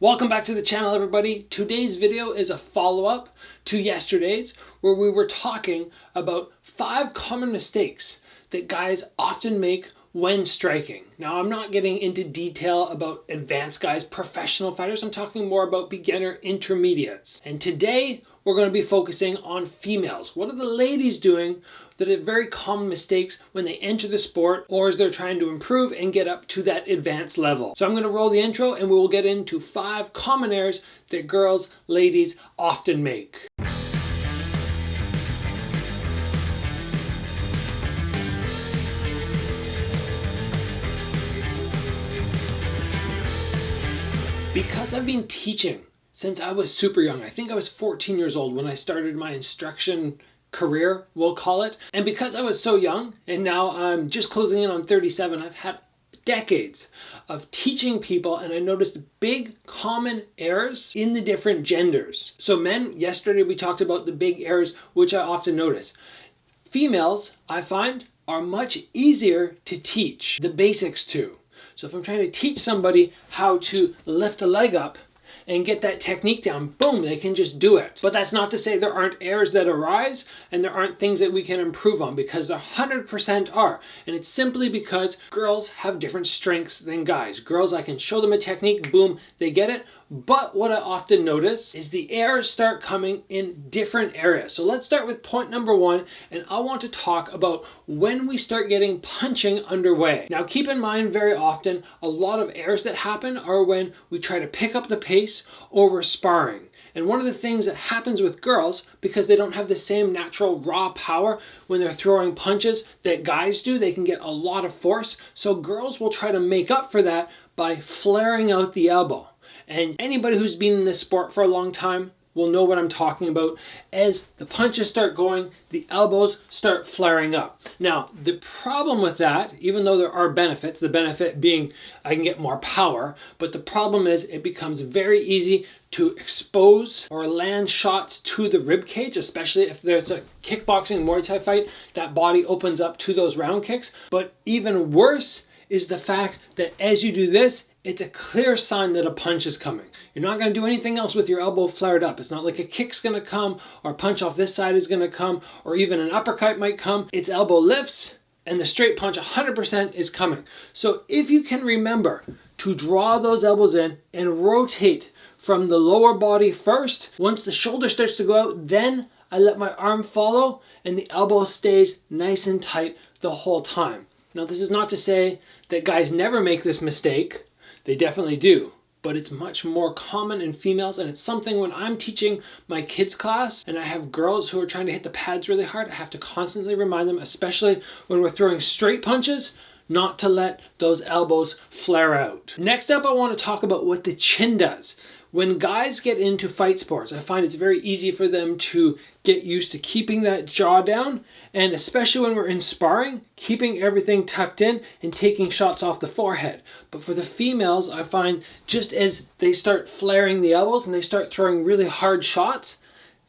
Welcome back to the channel, everybody. Today's video is a follow-up to yesterday's, where we were talking about 5 common mistakes that guys often make when striking. Now, I'm not getting into detail about advanced guys, professional fighters. I'm talking more about beginner intermediates. And today, we're going to be focusing on females. What are the ladies doing that are very common mistakes when they enter the sport or as they're trying to improve and get up to that advanced level? So I'm going to roll the intro and we will get into 5 common errors that girls, ladies often make. Because I've been teaching since I was super young, I think I was 14 years old when I started my instruction career, we'll call it. And because I was so young, and now I'm just closing in on 37, I've had decades of teaching people, and I noticed big common errors in the different genders. So men, yesterday we talked about the big errors which I often notice. Females, I find, are much easier to teach the basics to. So if I'm trying to teach somebody how to lift a leg up and get that technique down, boom, they can just do it. But that's not to say there aren't errors that arise and there aren't things that we can improve on, because there 100% are. And it's simply because girls have different strengths than guys. Girls, I can show them a technique, boom, they get it. But what I often notice is the errors start coming in different areas. So let's start with point number 1, and I want to talk about when we start getting punching underway. Now keep in mind, very often, a lot of errors that happen are when we try to pick up the pace or we're sparring. And one of the things that happens with girls, because they don't have the same natural raw power when they're throwing punches that guys do, they can get a lot of force. So girls will try to make up for that by flaring out the elbow. And anybody who's been in this sport for a long time will know what I'm talking about. As the punches start going, the elbows start flaring up. Now, the problem with that, even though there are benefits, the benefit being I can get more power, but the problem is it becomes very easy to expose or land shots to the rib cage, especially if there's a kickboxing Muay Thai fight, that body opens up to those round kicks. But even worse is the fact that as you do this, it's a clear sign that a punch is coming. You're not going to do anything else with your elbow flared up. It's not like a kick's going to come or a punch off this side is going to come or even an uppercut might come. Its elbow lifts and the straight punch 100% is coming. So if you can remember to draw those elbows in and rotate from the lower body first, once the shoulder starts to go out, then I let my arm follow and the elbow stays nice and tight the whole time. Now this is not to say that guys never make this mistake. They definitely do, but it's much more common in females, and it's something when I'm teaching my kids class and I have girls who are trying to hit the pads really hard, I have to constantly remind them, especially when we're throwing straight punches, not to let those elbows flare out. Next up, I want to talk about what the chin does. When guys get into fight sports, I find it's very easy for them to get used to keeping that jaw down, and especially when we're in sparring, keeping everything tucked in and taking shots off the forehead. But for the females, I find just as they start flaring the elbows and they start throwing really hard shots,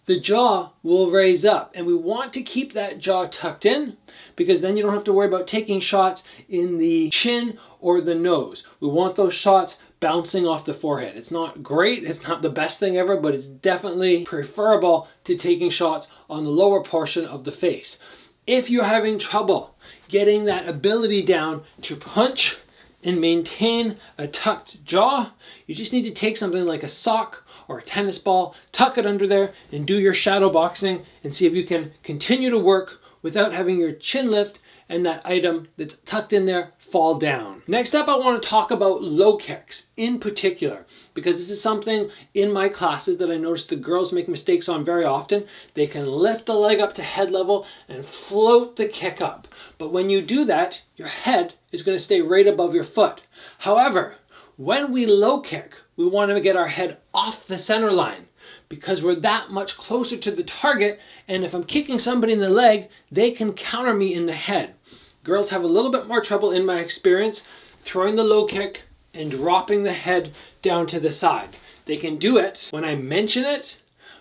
the jaw will raise up, and we want to keep that jaw tucked in, because then you don't have to worry about taking shots in the chin or the nose. We want those shots bouncing off the forehead. It's not great, it's not the best thing ever, but it's definitely preferable to taking shots on the lower portion of the face. If you're having trouble getting that ability down to punch and maintain a tucked jaw, you just need to take something like a sock or a tennis ball, tuck it under there and do your shadow boxing and see if you can continue to work without having your chin lift and that item that's tucked in there fall down. Next up, I want to talk about low kicks in particular, because this is something in my classes that I notice the girls make mistakes on very often. They can lift the leg up to head level and float the kick up. But when you do that, your head is going to stay right above your foot. However, when we low kick, we want to get our head off the center line, because we're that much closer to the target, and if I'm kicking somebody in the leg, they can counter me in the head. Girls have a little bit more trouble, in my experience, throwing the low kick and dropping the head down to the side. They can do it when I mention it,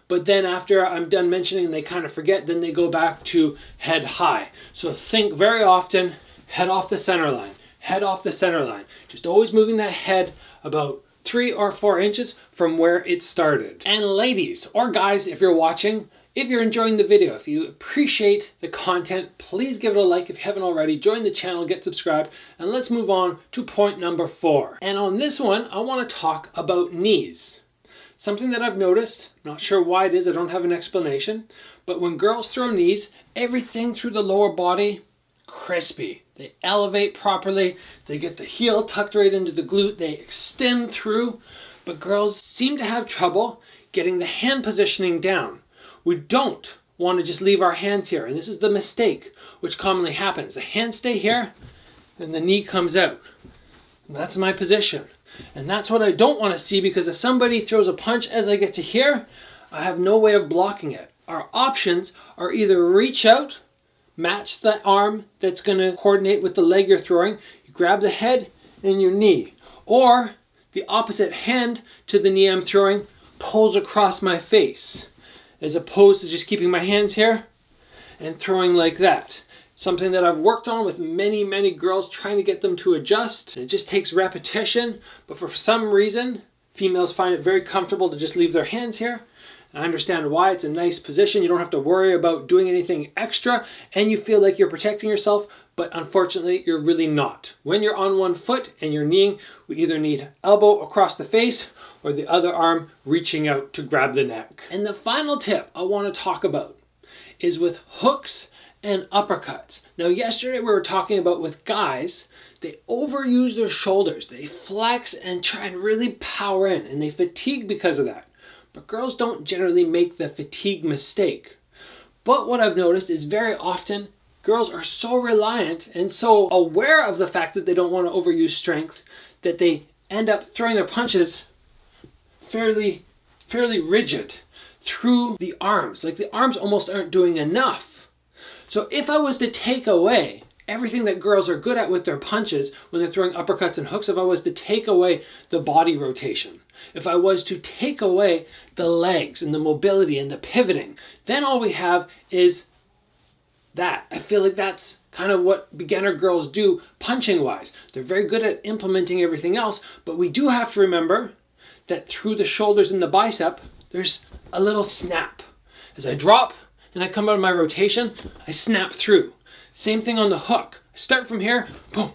but then after I'm done mentioning, they kind of forget, then they go back to head high. So think very often, head off the center line, head off the center line. Just always moving that head about 3 or 4 inches from where it started. And ladies or guys, if you're watching, if you're enjoying the video, if you appreciate the content, please give it a like if you haven't already. Join the channel, get subscribed, and let's move on to point number 4. And on this one, I want to talk about knees. Something that I've noticed, not sure why it is, I don't have an explanation, but when girls throw knees, everything through the lower body, crispy. They elevate properly, they get the heel tucked right into the glute, they extend through, but girls seem to have trouble getting the hand positioning down. We don't want to just leave our hands here, and this is the mistake which commonly happens. The hands stay here, and the knee comes out. And that's my position. And that's what I don't want to see, because if somebody throws a punch as I get to here, I have no way of blocking it. Our options are either reach out, match the arm that's going to coordinate with the leg you're throwing, you grab the head and your knee, or the opposite hand to the knee I'm throwing pulls across my face, as opposed to just keeping my hands here and throwing like that. Something that I've worked on with many girls, trying to get them to adjust. It just takes repetition, but for some reason, females find it very comfortable to just leave their hands here. I understand why. It's a nice position. You don't have to worry about doing anything extra, and you feel like you're protecting yourself, but unfortunately, you're really not. When you're on one foot and you're kneeing, we either need elbow across the face or the other arm reaching out to grab the neck. And the final tip I want to talk about is with hooks and uppercuts. Now, yesterday we were talking about with guys, they overuse their shoulders. They flex and try and really power in, and they fatigue because of that. But girls don't generally make the fatigue mistake. But what I've noticed is very often girls are so reliant and so aware of the fact that they don't want to overuse strength that they end up throwing their punches fairly rigid through the arms. Like the arms almost aren't doing enough. So if I was to take away everything that girls are good at with their punches when they're throwing uppercuts and hooks, if I was to take away the body rotation, if I was to take away the legs and the mobility and the pivoting, then all we have is that. I feel like that's kind of what beginner girls do punching wise. They're very good at implementing everything else, but we do have to remember that through the shoulders and the bicep, there's a little snap. As I drop and I come out of my rotation, I snap through. Same thing on the hook. I start from here, boom,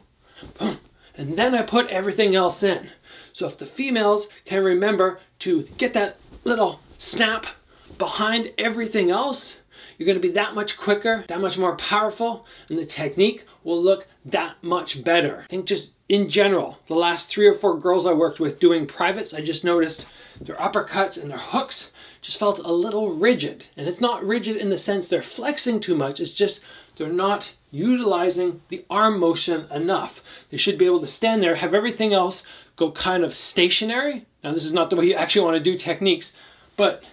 boom, and then I put everything else in. So if the females can remember to get that little snap behind everything else, you're going to be that much quicker, that much more powerful, and the technique will look that much better. I think just in general, the last 3 or 4 girls I worked with doing privates, I just noticed their uppercuts and their hooks just felt a little rigid. And it's not rigid in the sense they're flexing too much, it's just they're not utilizing the arm motion enough. They should be able to stand there, have everything else go kind of stationary. Now this is not the way you actually want to do techniques, but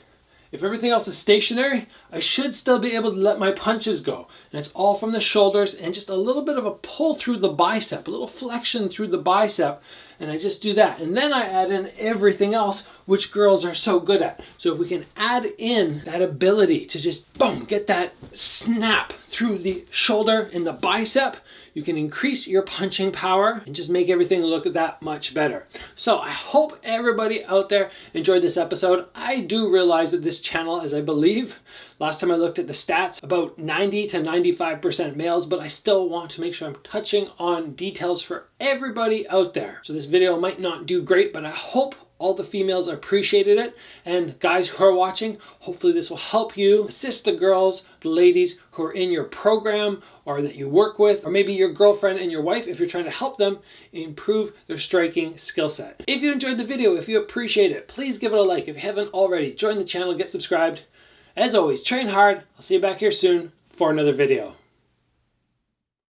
if everything else is stationary, I should still be able to let my punches go. And it's all from the shoulders and just a little bit of a pull through the bicep, a little flexion through the bicep. And I just do that. And then I add in everything else, which girls are so good at. So if we can add in that ability to just, boom, get that snap through the shoulder and the bicep, you can increase your punching power and just make everything look that much better. So I hope everybody out there enjoyed this episode. I do realize that this channel, as I believe, last time I looked at the stats, about 90 to 95% males, but I still want to make sure I'm touching on details for everybody out there. So this video might not do great, but I hope all the females appreciated it, and guys who are watching, hopefully this will help you assist the girls, the ladies who are in your program or that you work with, or maybe your girlfriend and your wife if you're trying to help them improve their striking skill set. If you enjoyed the video, if you appreciate it, please give it a like. If you haven't already, join the channel, get subscribed. As always, train hard. I'll see you back here soon for another video.